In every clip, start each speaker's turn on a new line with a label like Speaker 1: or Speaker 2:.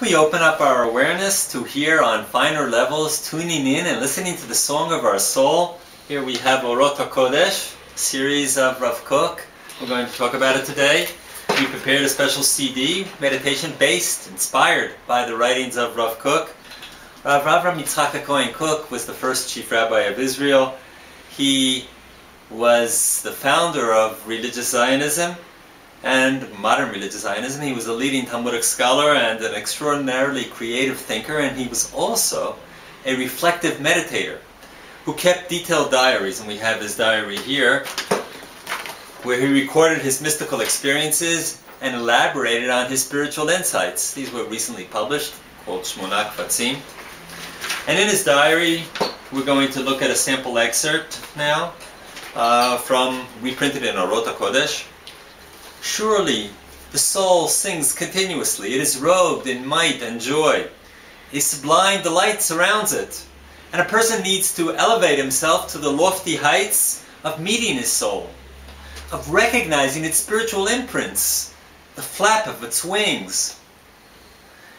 Speaker 1: we open up our awareness to hear on finer levels, tuning in and listening to the song of our soul. Here we have Orot HaKodesh, a series of Rav Kook. We're going to talk about it today. We prepared a special CD, meditation-based, inspired by the writings of Rav Kook. Rav Yitzchak Cohen Kook was the first Chief Rabbi of Israel. He was the founder of religious Zionism and modern religious Zionism. He was a leading Talmudic scholar and an extraordinarily creative thinker, and he was also a reflective meditator who kept detailed diaries, and we have his diary here, where he recorded his mystical experiences and elaborated on his spiritual insights. These were recently published, called Shmona Kvatzim. And in his diary, we're going to look at a sample excerpt now reprinted in Orot HaKodesh. Surely the soul sings continuously. It is robed in might and joy. A sublime delight surrounds it. And a person needs to elevate himself to the lofty heights of meeting his soul, of recognizing its spiritual imprints, the flap of its wings,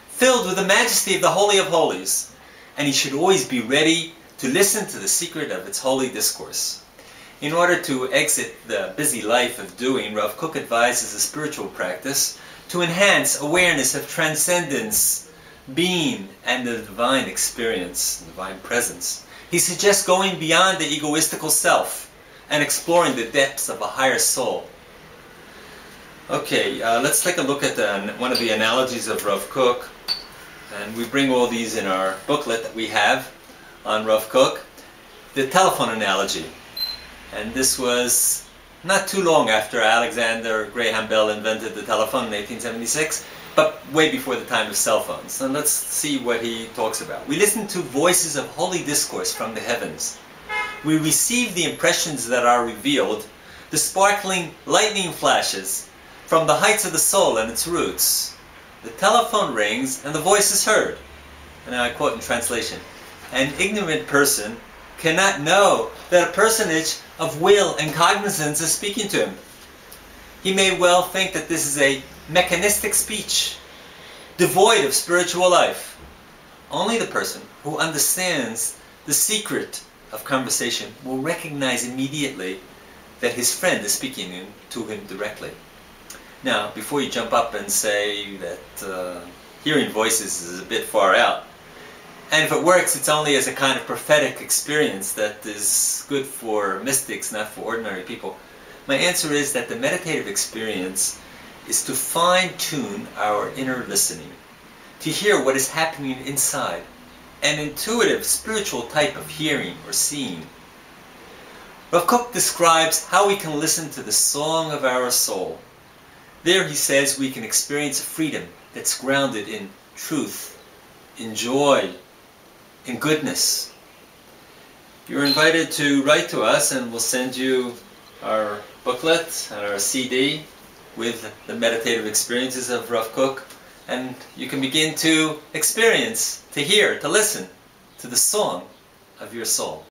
Speaker 1: filled with the majesty of the Holy of Holies. And he should always be ready to listen to the secret of its holy discourse. In order to exit the busy life of doing, Rav Kook advises a spiritual practice to enhance awareness of transcendence, being, and the divine experience, divine presence. He suggests going beyond the egoistical self and exploring the depths of a higher soul. Okay, let's take a look at one of the analogies of Rav Kook. And we bring all these in our booklet that we have on Rav Kook. The telephone analogy. And this was not too long after Alexander Graham Bell invented the telephone in 1876, but way before the time of cell phones. And let's see what he talks about. We listen to voices of holy discourse from the heavens. We receive the impressions that are revealed, the sparkling lightning flashes from the heights of the soul and its roots. The telephone rings and the voice is heard. And I quote in translation, "An ignorant person cannot know that a personage of will and cognizance is speaking to him. He may well think that this is a mechanistic speech, devoid of spiritual life. Only the person who understands the secret of conversation will recognize immediately that his friend is speaking to him directly." Now, before you jump up and say that hearing voices is a bit far out, and if it works, it's only as a kind of prophetic experience that is good for mystics, not for ordinary people, my answer is that the meditative experience is to fine-tune our inner listening, to hear what is happening inside, an intuitive, spiritual type of hearing or seeing. Rav Kook describes how we can listen to the song of our soul. There he says we can experience a freedom that's grounded in truth, in joy, in goodness. You're invited to write to us, and we'll send you our booklet and our CD with the meditative experiences of Rav Kook, and you can begin to experience, to hear, to listen to the song of your soul.